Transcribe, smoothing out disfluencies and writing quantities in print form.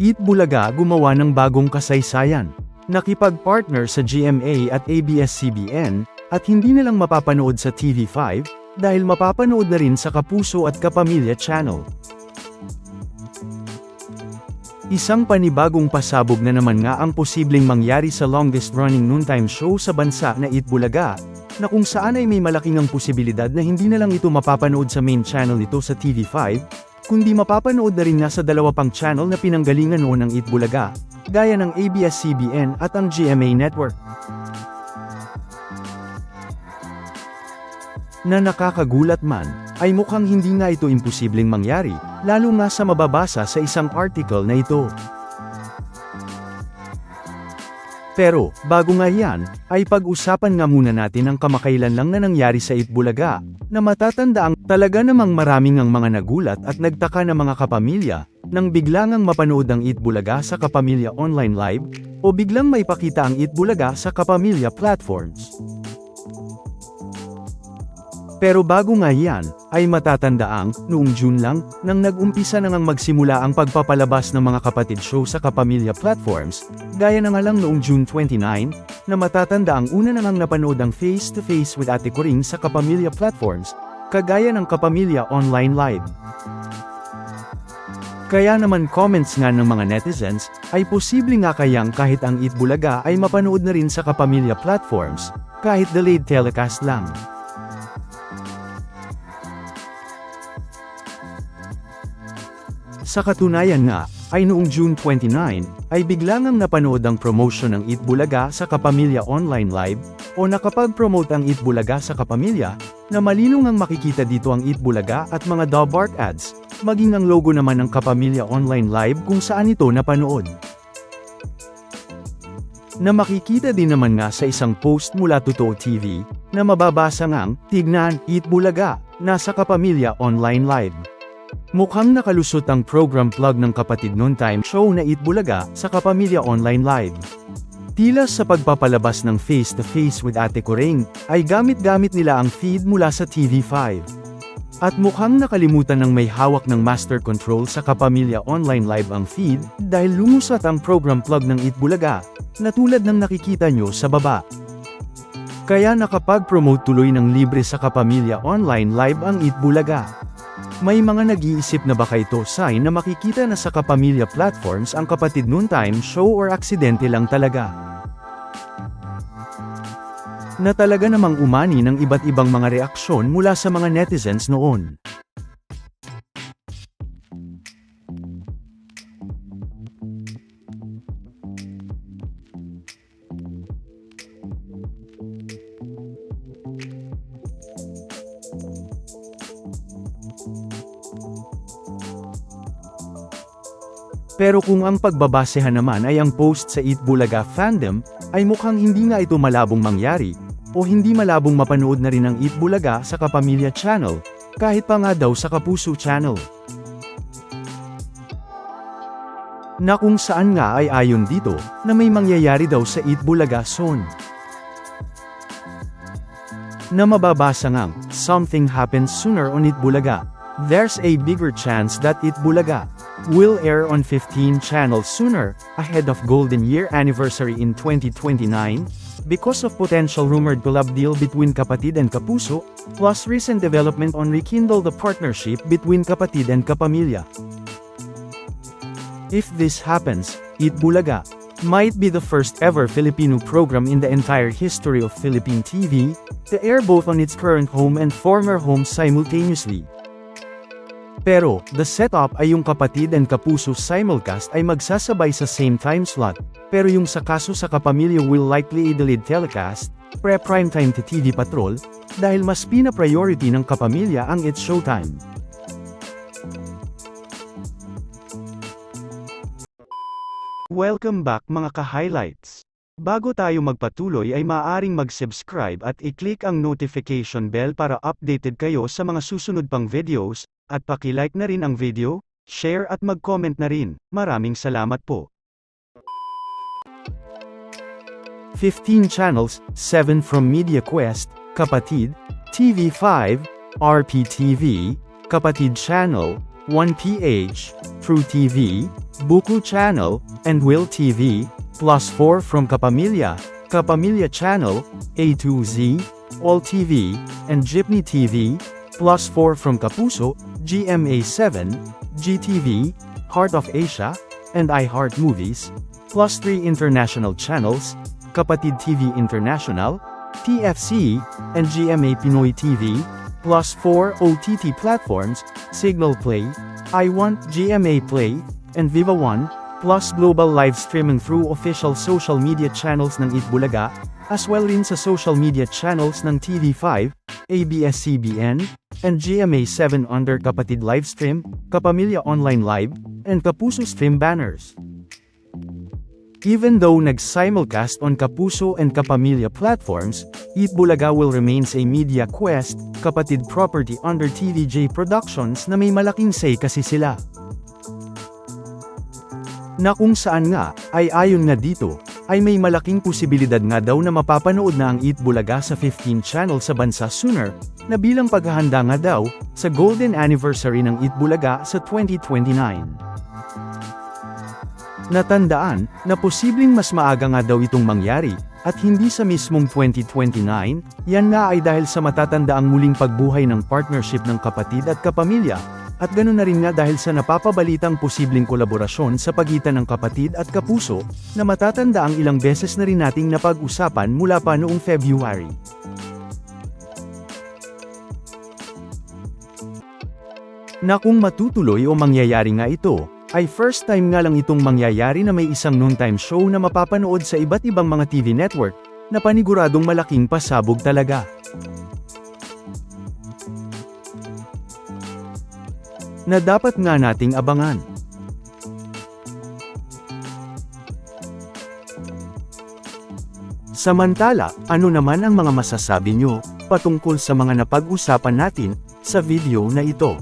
Eat Bulaga gumawa ng bagong kasaysayan. Nakipag-partner sa GMA at ABS-CBN, at hindi na lang mapapanood sa TV5, dahil mapapanood na rin sa Kapuso at Kapamilya Channel. Isang panibagong pasabog na naman nga ang posibleng mangyari sa longest-running noontime show sa bansa na Eat Bulaga, na kung saan ay may malaking ang posibilidad na hindi na lang ito mapapanood sa main channel nito sa TV5, kundi mapapanood na rin nga sa dalawa pang channel na pinanggalingan noon ng Eat Bulaga, gaya ng ABS-CBN at ang GMA Network. Na nakakagulat man, ay mukhang hindi nga ito imposibleng mangyari, lalo nga sa mababasa sa isang article na ito. Pero, bago nga yan, ay pag-usapan nga muna natin ang kamakailan lang na nangyari sa Eat Bulaga, na matatanda ang talaga namang maraming ang mga nagulat at nagtaka na mga kapamilya, nang biglang ang mapanood ang Eat Bulaga sa Kapamilya Online Live, o biglang maipakita ang Eat Bulaga sa Kapamilya platforms. Pero bago nga yan, ay matatandaang, noong June lang, nang nag-umpisa na ngang magsimula ang pagpapalabas ng mga kapatid show sa Kapamilya platforms, gaya na nga lang noong June 29, na matatandaang una na ngang napanood ang Face to Face with Ate Coring sa Kapamilya platforms, kagaya ng Kapamilya Online Live. Kaya naman comments nga ng mga netizens, ay posible nga kayang kahit ang Eat Bulaga ay mapanood na rin sa Kapamilya platforms, kahit delayed telecast lang. Sa katunayan nga, ay noong June 29, ay biglang ang napanood ang promotion ng Eat Bulaga sa Kapamilya Online Live, o nakapag-promote ang Eat Bulaga sa Kapamilya, na malinaw ngang makikita dito ang Eat Bulaga at mga dub art ads, maging ang logo naman ng Kapamilya Online Live kung saan ito napanood. Na makikita din naman nga sa isang post mula Totoo TV, na mababasa ngang, "Tignan, Eat Bulaga, nasa Kapamilya Online Live." Mukhang nakalusot ang program plug ng kapatid noontime show na Eat Bulaga sa Kapamilya Online Live. Tila sa pagpapalabas ng Face to Face with Ate Coring, ay gamit-gamit nila ang feed mula sa TV5. At mukhang nakalimutan ng may hawak ng master control sa Kapamilya Online Live ang feed, dahil lumusot ang program plug ng Eat Bulaga, na tulad ng nakikita nyo sa baba. Kaya nakapag-promote tuloy ng libre sa Kapamilya Online Live ang Eat Bulaga. May mga nag-iisip na baka ito sign na makikita na sa Kapamilya platforms ang kapatid noontime show or aksidente lang talaga. Na talaga namang umani ng iba't ibang mga reaksyon mula sa mga netizens noon. Pero kung ang pagbabasehan naman ay ang post sa Eat Bulaga fandom, ay mukhang hindi nga ito malabong mangyari, o hindi malabong mapanood na rin ang Eat Bulaga sa Kapamilya Channel, kahit pa nga daw sa Kapuso Channel. Na kung saan nga ay ayon dito, na may mangyayari daw sa Eat Bulaga soon. Na mababasa ngang, "Something happens sooner on Eat Bulaga. There's a bigger chance that Eat Bulaga will air on 15 channels sooner, ahead of Golden Year anniversary in 2029, because of potential rumored collab deal between Kapatid and Kapuso, plus recent development on rekindle the partnership between Kapatid and Kapamilya." If this happens, Eat Bulaga might be the first ever Filipino program in the entire history of Philippine TV, to air both on its current home and former home simultaneously. Pero, the setup ay yung Kapatid and Kapuso simulcast ay magsasabay sa same time slot, pero yung sa kaso sa Kapamilya will likely a delayed telecast, pre-primetime to TV Patrol, dahil mas pina-priority ng Kapamilya ang its showtime. Welcome back mga ka-highlights! Bago tayo magpatuloy ay maaaring mag-subscribe at i-click ang notification bell para updated kayo sa mga susunod pang videos, at paki-like na rin ang video, share at mag-comment na rin. Maraming salamat po. 15 channels, 7 from MediaQuest, Kapatid, TV5, RPTV, Kapatid Channel, 1PH, True TV, Buku Channel, and Will TV, +4 from Kapamilya, Kapamilya Channel, A to Z, All TV, and Jeepney TV, +4 from Kapuso, GMA7, GTV, Heart of Asia, and iHeart Movies, +3 international channels, Kapatid TV International, TFC, and GMA Pinoy TV, +4 OTT platforms, Signal Play, iWant, GMA Play, and Viva One, plus global live streaming through official social media channels ng Itbulaga, as well rin sa social media channels ng TV5, ABS-CBN, and GMA7 under Kapatid Livestream, Kapamilya Online Live, and Kapuso Stream banners. Even though nag-simulcast on Kapuso and Kapamilya platforms, Itbulaga will remains a Media Quest, kapatid property under TVJ Productions na may malaking say kasi sila. Na kung saan nga, ay ayon nga dito, ay may malaking posibilidad nga daw na mapapanood na ang Itbulaga sa 15 channel sa bansa sooner, na bilang paghahanda nga daw, sa golden anniversary ng Itbulaga sa 2029. Natandaan, na posibleng mas maaga nga daw itong mangyari, at hindi sa mismong 2029, yan nga ay dahil sa matatandaang muling pagbuhay ng partnership ng Kapatid at Kapamilya, at ganoon na rin nga dahil sa napapabalitang posibleng kolaborasyon sa pagitan ng Kapatid at Kapuso, na matatanda ang ilang beses na rin nating napag-usapan mula pa noong February. Na kung matutuloy o mangyayari nga ito, ay first time nga lang itong mangyayari na may isang noontime show na mapapanood sa iba't ibang mga TV network, na paniguradong malaking pasabog talaga. Na dapat nga nating abangan. Samantala, ano naman ang mga masasabi nyo patungkol sa mga napag-usapan natin sa video na ito?